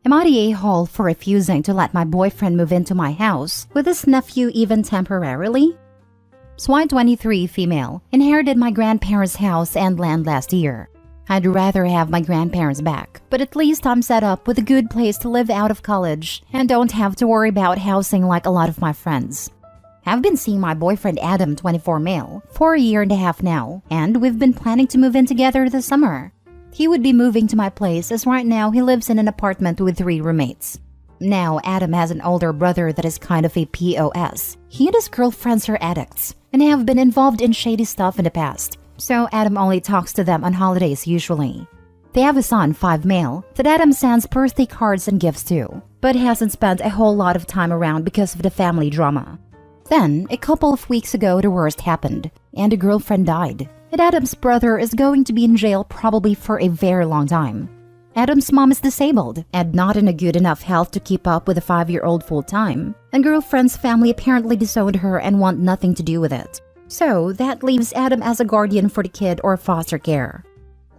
Am I the a-hole for refusing to let my boyfriend move into my house with his nephew even temporarily? SY23 female, inherited my grandparents' house and land last year. I'd rather have my grandparents back, but at least I'm set up with a good place to live out of college and don't have to worry about housing like a lot of my friends. I've been seeing my boyfriend Adam, 24 male, for a year and a half now, and we've been planning to move in together this summer. He would be moving to my place as right now he lives in an apartment with 3 roommates. Now, Adam has an older brother that is kind of a POS. He and his girlfriends are addicts and have been involved in shady stuff in the past, so Adam only talks to them on holidays usually. They have a son, 5 male, that Adam sends birthday cards and gifts to, but hasn't spent a whole lot of time around because of the family drama. Then, a couple of weeks ago, the worst happened, and a girlfriend died, and Adam's brother is going to be in jail probably for a very long time. Adam's mom is disabled and not in a good enough health to keep up with a 5-year-old full-time, and girlfriend's family apparently disowned her and want nothing to do with it. So that leaves Adam as a guardian for the kid or foster care.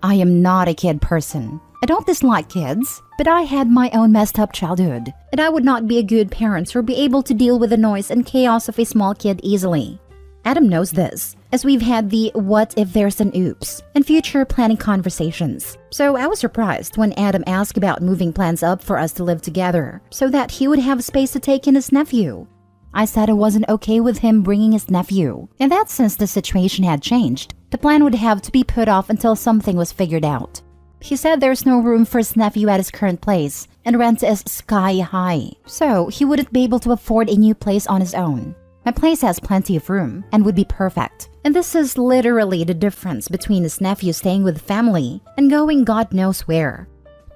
I am not a kid person. I don't dislike kids, but I had my own messed up childhood, and I would not be a good parent or be able to deal with the noise and chaos of a small kid easily. Adam knows this, as we've had the what if there's an oops and future planning conversations. So I was surprised when Adam asked about moving plans up for us to live together so that he would have space to take in his nephew. I said I wasn't okay with him bringing his nephew, and that since the situation had changed, the plan would have to be put off until something was figured out. He said there's no room for his nephew at his current place, and rent is sky high, so he wouldn't be able to afford a new place on his own. My place has plenty of room and would be perfect, and this is literally the difference between his nephew staying with family and going God knows where.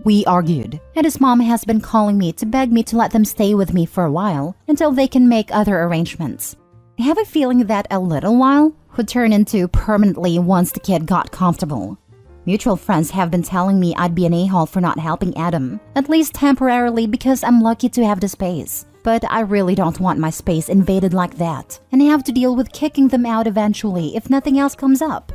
We argued, and his mom has been calling me to beg me to let them stay with me for a while until they can make other arrangements. I have a feeling that a little while would turn into permanently once the kid got comfortable. Mutual friends have been telling me I'd be an a-hole for not helping Adam, at least temporarily because I'm lucky to have the space. But I really don't want my space invaded like that, and have to deal with kicking them out eventually if nothing else comes up.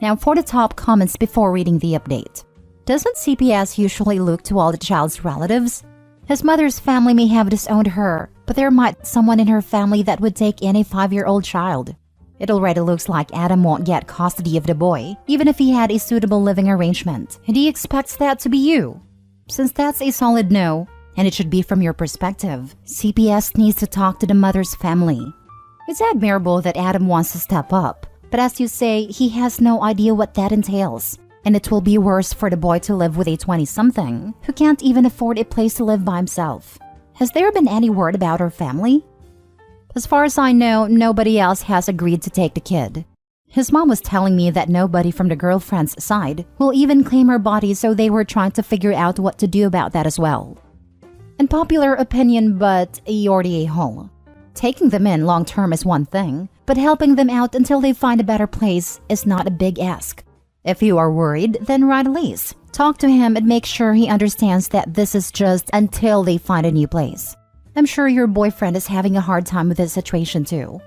Now for the top comments before reading the update. Doesn't CPS usually look to all the child's relatives? His mother's family may have disowned her, but there might be someone in her family that would take in a 5-year-old child. It already looks like Adam won't get custody of the boy, even if he had a suitable living arrangement, and he expects that to be you. Since that's a solid no, and it should be from your perspective, CPS needs to talk to the mother's family. It's admirable that Adam wants to step up, but as you say, he has no idea what that entails. And it will be worse for the boy to live with a 20-something who can't even afford a place to live by himself. Has there been any word about her family? As far as I know, nobody else has agreed to take the kid. His mom was telling me that nobody from the girlfriend's side will even claim her body, so they were trying to figure out what to do about that as well. Unpopular opinion, but you're the a-hole. Taking them in long-term is one thing, but helping them out until they find a better place is not a big ask. If you are worried, then write a lease. Talk to him and make sure he understands that this is just until they find a new place. I'm sure your boyfriend is having a hard time with this situation too.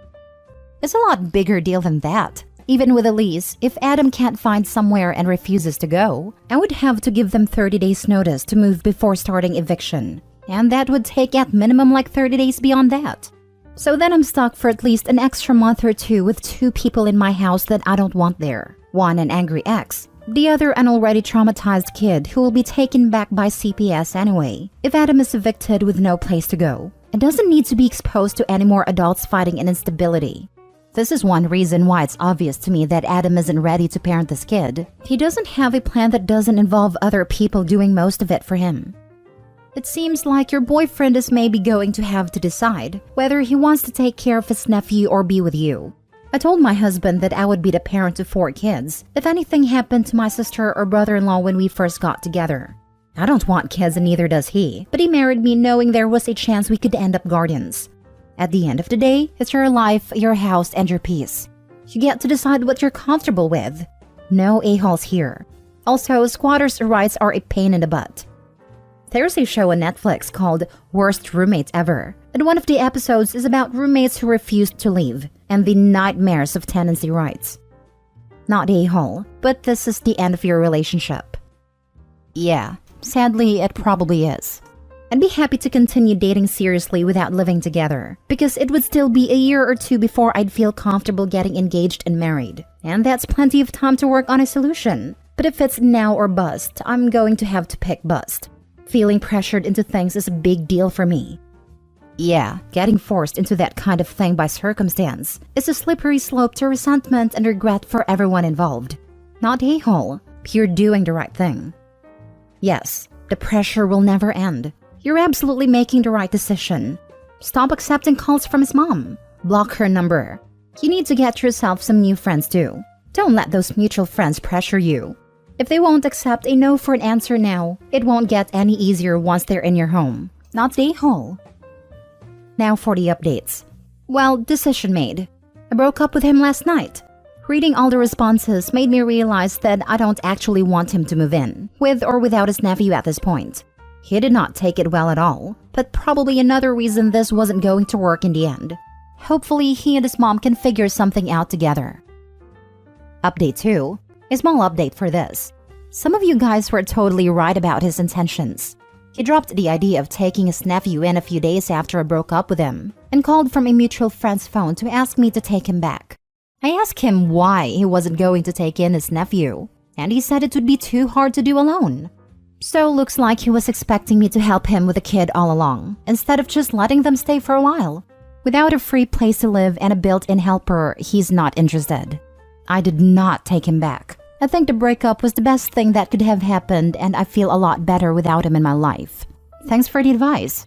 It's a lot bigger deal than that. Even with a lease, if Adam can't find somewhere and refuses to go, I would have to give them 30 days notice to move before starting eviction. And that would take at minimum like 30 days beyond that. So then I'm stuck for at least an extra month or 2 with 2 people in my house that I don't want there. One an angry ex, the other an already traumatized kid who will be taken back by CPS anyway if Adam is evicted with no place to go and doesn't need to be exposed to any more adults fighting an instability. This is one reason why it's obvious to me that Adam isn't ready to parent this kid. He doesn't have a plan that doesn't involve other people doing most of it for him. It seems like your boyfriend is maybe going to have to decide whether he wants to take care of his nephew or be with you. I told my husband that I would be the parent of 4 kids if anything happened to my sister or brother-in-law when we first got together. I don't want kids and neither does he, but he married me knowing there was a chance we could end up guardians. At the end of the day, it's your life, your house, and your peace. You get to decide what you're comfortable with. No a-holes here. Also, squatters' rights are a pain in the butt. There's a show on Netflix called Worst Roommate Ever, and one of the episodes is about roommates who refused to leave and the nightmares of tenancy rights. Not a-hole, but this is the end of your relationship. Yeah, Sadly, it probably is. I'd be happy to continue dating seriously without living together, because it would still be a year or two before I'd feel comfortable getting engaged and married. And that's plenty of time to work on a solution. But if it's now or bust, I'm going to have to pick bust. Feeling pressured into things is a big deal for me. Yeah, getting forced into that kind of thing by circumstance is a slippery slope to resentment and regret for everyone involved. Not a-hole, pure doing the right thing. Yes, the pressure will never end. You're absolutely making the right decision. Stop accepting calls from his mom. Block her number. You need to get yourself some new friends too. Don't let those mutual friends pressure you. If they won't accept a no for an answer now, it won't get any easier once they're in your home. Not the hole. Now for the updates. Well, decision made. I broke up with him last night. Reading all the responses made me realize that I don't actually want him to move in, with or without his nephew at this point. He did not take it well at all, but probably another reason this wasn't going to work in the end. Hopefully, he and his mom can figure something out together. Update 2. A small update for this. Some of you guys were totally right about his intentions. He dropped the idea of taking his nephew in a few days after I broke up with him, and called from a mutual friend's phone to ask me to take him back. I asked him why he wasn't going to take in his nephew, and he said it would be too hard to do alone. So looks like he was expecting me to help him with the kid all along, instead of just letting them stay for a while. Without a free place to live and a built-in helper, he's not interested. I did not take him back. I think the breakup was the best thing that could have happened, and I feel a lot better without him in my life. Thanks for the advice.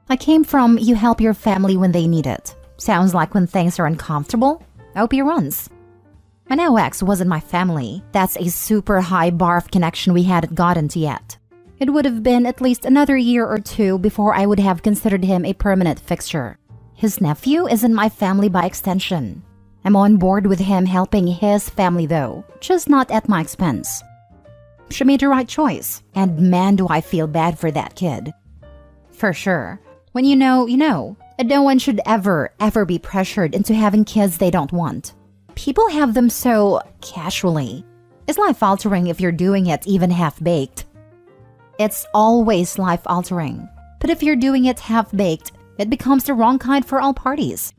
I came from you help your family when they need it. Sounds like when things are uncomfortable, OP runs. My now ex wasn't my family. That's a super high bar of connection we hadn't gotten to yet. It would have been at least another year or two before I would have considered him a permanent fixture. His nephew isn't my family by extension. I'm on board with him helping his family though, just not at my expense. She made the right choice, and man do I feel bad for that kid. For sure. When you know, you know. And no one should ever be pressured into having kids they don't want. People have them so casually. It's life-altering if you're doing it even half-baked. It's always life-altering. But if you're doing it half-baked, it becomes the wrong kind for all parties.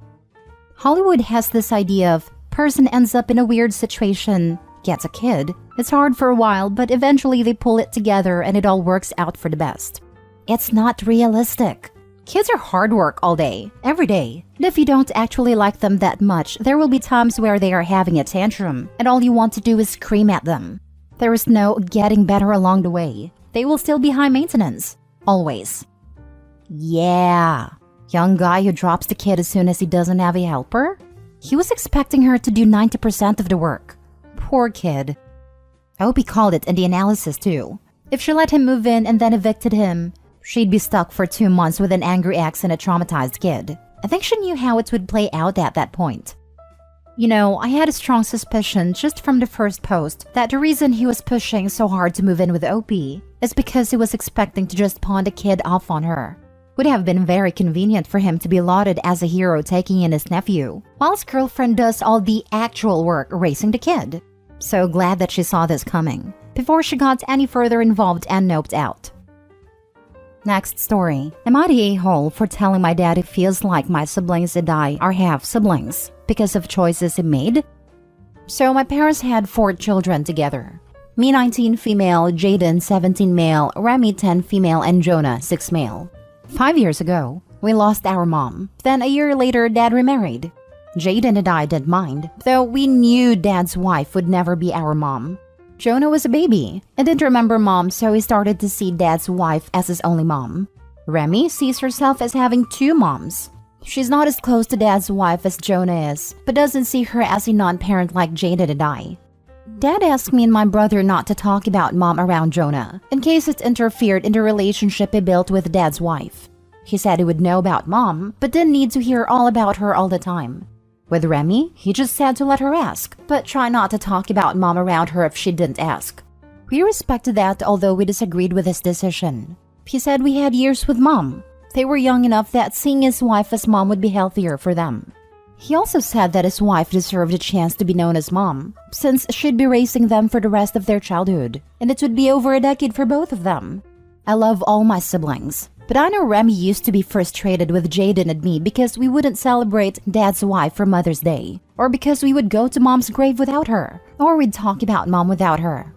Hollywood has this idea of person ends up in a weird situation, gets a kid. It's hard for a while, but eventually they pull it together and it all works out for the best. It's not realistic. Kids are hard work all day, every day. And if you don't actually like them that much, there will be times where they are having a tantrum, and all you want to do is scream at them. There is no getting better along the way. They will still be high maintenance. Always. Yeah. Young guy who drops the kid as soon as he doesn't have a helper? He was expecting her to do 90% of the work. Poor kid. I hope he called it in the analysis too. If she let him move in and then evicted him, she'd be stuck for 2 months with an angry ex and a traumatized kid. I think she knew how it would play out at that point. You know, I had a strong suspicion just from the first post that the reason he was pushing so hard to move in with OP is because he was expecting to just pawn the kid off on her. Would have been very convenient for him to be lauded as a hero taking in his nephew, while his girlfriend does all the actual work raising the kid. So glad that she saw this coming, before she got any further involved and noped out. Next story. Am I the a-hole for telling my dad it feels like my siblings and I are half-siblings because of choices he made? So my parents had 4 children together. Me 19 female, Jaden 17 male, Remy 10 female, and Jonah 6 male. 5 years ago, we lost our mom. Then a year later, Dad remarried. Jaden and I didn't mind, though we knew Dad's wife would never be our mom. Jonah was a baby and didn't remember mom, so he started to see Dad's wife as his only mom. Remy sees herself as having 2 moms. She's not as close to Dad's wife as Jonah is, but doesn't see her as a non-parent like Jaden and I. Dad asked me and my brother not to talk about mom around Jonah, in case it interfered in the relationship he built with Dad's wife. He said he would know about mom, but didn't need to hear all about her all the time. With Remy, he just said to let her ask, but try not to talk about mom around her if she didn't ask. We respected that, although we disagreed with his decision. He said we had years with mom. They were young enough that seeing his wife as mom would be healthier for them. He also said that his wife deserved a chance to be known as mom, since she'd be raising them for the rest of their childhood, and it would be over a decade for both of them. I love all my siblings, but I know Remy used to be frustrated with Jaden and me because we wouldn't celebrate Dad's wife for Mother's Day, or because we would go to Mom's grave without her, or we'd talk about Mom without her.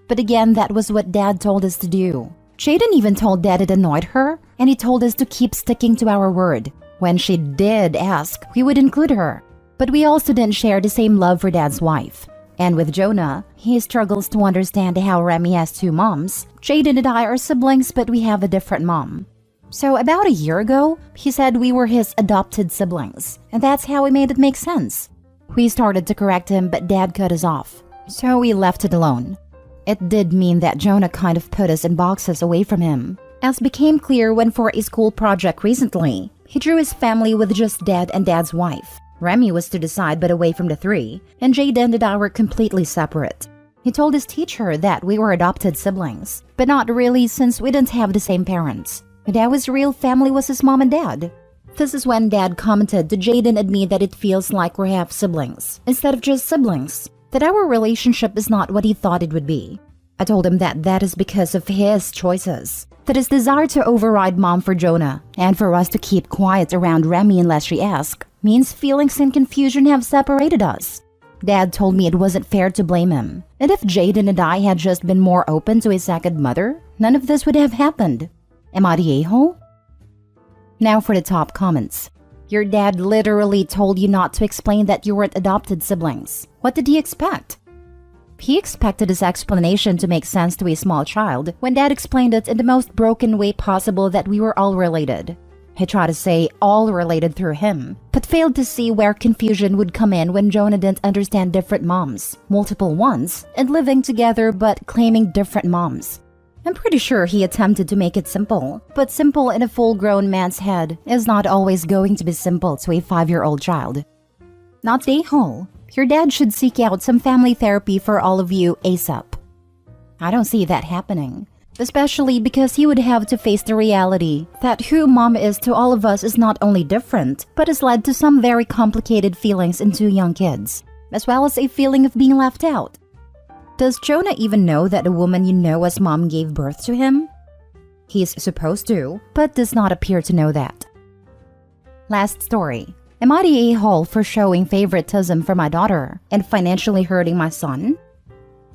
But again, that was what Dad told us to do. Jaden even told Dad it annoyed her, and he told us to keep sticking to our word. When she did ask, we would include her. But we also didn't share the same love for Dad's wife. And with Jonah, he struggles to understand how Remy has two moms. Jaden and I are siblings, but we have a different mom. So about a year ago, he said we were his adopted siblings, and that's how we made it make sense. We started to correct him, but Dad cut us off. So we left it alone. It did mean that Jonah kind of put us in boxes away from him, as became clear when for a school project recently, he drew his family with just Dad and Dad's wife. Remy was to the side but away from the three, and Jaden and I were completely separate. He told his teacher that we were adopted siblings, but not really since we didn't have the same parents. Dad's real family was his mom and dad. This is when Dad commented to Jaden and me that it feels like we're half siblings, instead of just siblings, that our relationship is not what he thought it would be. I told him that that is because of his choices, that his desire to override Mom for Jonah, and for us to keep quiet around Remy unless she asks, means feelings and confusion have separated us. Dad told me it wasn't fair to blame him, and if Jaden and I had just been more open to his second mother, none of this would have happened. Am I the a-hole? Now for the top comments. Your dad literally told you not to explain that you weren't adopted siblings. What did he expect? He expected his explanation to make sense to a small child when Dad explained it in the most broken way possible that we were all related. He tried to say all related through him, but failed to see where confusion would come in when Jonah didn't understand different moms, multiple ones, and living together but claiming different moms. I'm pretty sure he attempted to make it simple, but simple in a full-grown man's head is not always going to be simple to a 5-year-old child. Not the a-hole. Your dad should seek out some family therapy for all of you ASAP. I don't see that happening, especially because he would have to face the reality that who Mom is to all of us is not only different, but has led to some very complicated feelings in 2 young kids, as well as a feeling of being left out. Does Jonah even know that the woman you know as Mom gave birth to him? He's supposed to, but does not appear to know that. Last story. Am I the a-hole for showing favoritism for my daughter and financially hurting my son?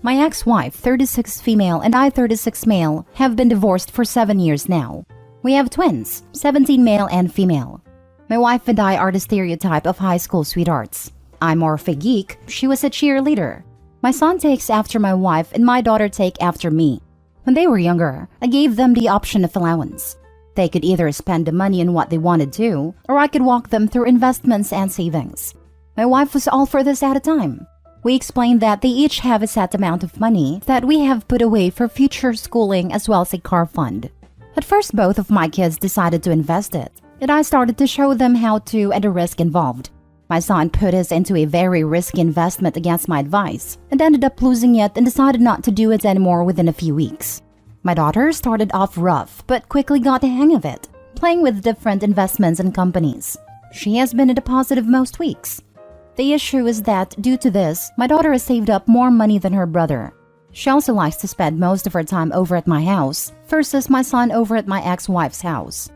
My ex-wife, 36 female, and I, 36 male, have been divorced for 7 years now. We have twins, 17 male and female. My wife and I are the stereotype of high school sweethearts. I'm more of a geek, she was a cheerleader. My son takes after my wife and my daughter take after me. When they were younger, I gave them the option of allowance. They could either spend the money on what they wanted to, or I could walk them through investments and savings. My wife was all for this at a time. We explained that they each have a set amount of money that we have put away for future schooling as well as a car fund. At first, both of my kids decided to invest it, and I started to show them how to and the risk involved. My son put his into a very risky investment against my advice, and ended up losing it and decided not to do it anymore within a few weeks. My daughter started off rough, but quickly got the hang of it, playing with different investments and companies. She has been in a positive most weeks. The issue is that, due to this, my daughter has saved up more money than her brother. She also likes to spend most of her time over at my house, versus my son over at my ex-wife's house.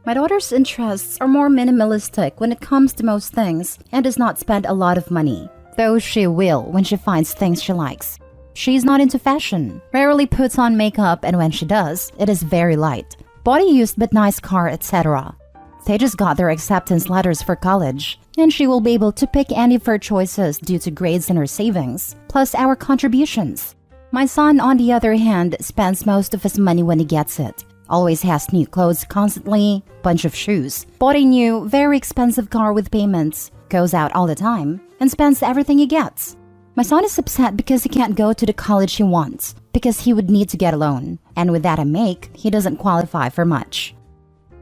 My daughter's interests are more minimalistic when it comes to most things and does not spend a lot of money, though she will when she finds things she likes. She's not into fashion, rarely puts on makeup, and when she does, it is very light. Body used but nice car, etc. They just got their acceptance letters for college, and she will be able to pick any of her choices due to grades and her savings, plus our contributions. My son, on the other hand, spends most of his money when he gets it. Always has new clothes constantly, bunch of shoes, bought a new, very expensive car with payments, goes out all the time, and spends everything he gets. My son is upset because he can't go to the college he wants, because he would need to get a loan, and with that I make, he doesn't qualify for much.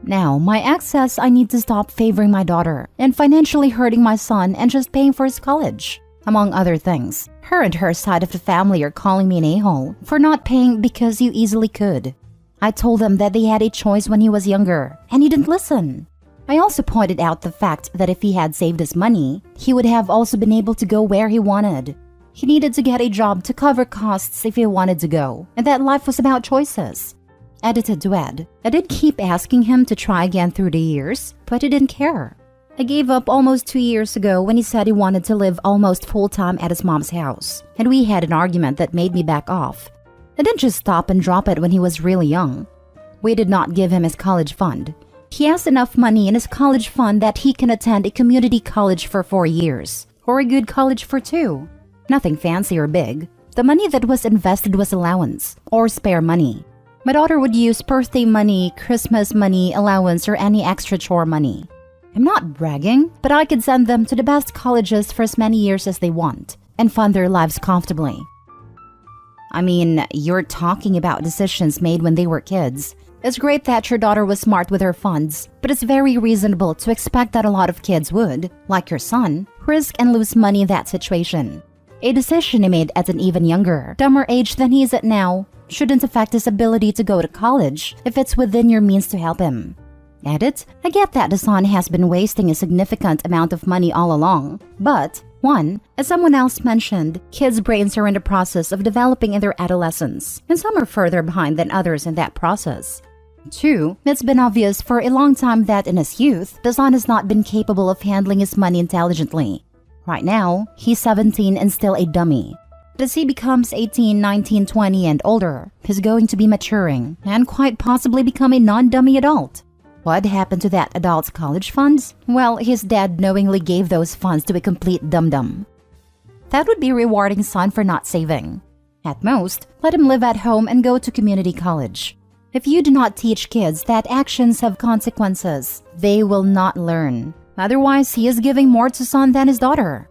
Now, my ex says I need to stop favoring my daughter and financially hurting my son and just paying for his college, among other things. Her and her side of the family are calling me an a-hole for not paying because you easily could. I told them that they had a choice when he was younger, and he didn't listen. I also pointed out the fact that if he had saved his money, he would have also been able to go where he wanted. He needed to get a job to cover costs if he wanted to go, and that life was about choices. Edited to Ed. I did keep asking him to try again through the years, but he didn't care. I gave up almost 2 years ago when he said he wanted to live almost full-time at his mom's house, and we had an argument that made me back off. I didn't just stop and drop it when he was really young. We did not give him his college fund. He has enough money in his college fund that he can attend a community college for 4 years, or a good college for 2. Nothing fancy or big. The money that was invested was allowance, or spare money. My daughter would use birthday money, Christmas money, allowance, or any extra chore money. I'm not bragging, but I could send them to the best colleges for as many years as they want, and fund their lives comfortably. I mean, you're talking about decisions made when they were kids. It's great that your daughter was smart with her funds, but it's very reasonable to expect that a lot of kids would, like your son, risk and lose money in that situation. A decision he made at an even younger, dumber age than he is at now shouldn't affect his ability to go to college if it's within your means to help him. Edit, I get that the son has been wasting a significant amount of money all along, but 1. As someone else mentioned, kids' brains are in the process of developing in their adolescence, and some are further behind than others in that process. 2. It's been obvious for a long time that in his youth, the son has not been capable of handling his money intelligently. Right now, he's 17 and still a dummy. But as he becomes 18, 19, 20 and older, he's going to be maturing and quite possibly become a non-dummy adult. What happened to that adult's college funds? Well, his dad knowingly gave those funds to a complete dum-dum. That would be a rewarding son for not saving. At most, let him live at home and go to community college. If you do not teach kids that actions have consequences, they will not learn. Otherwise, he is giving more to son than his daughter.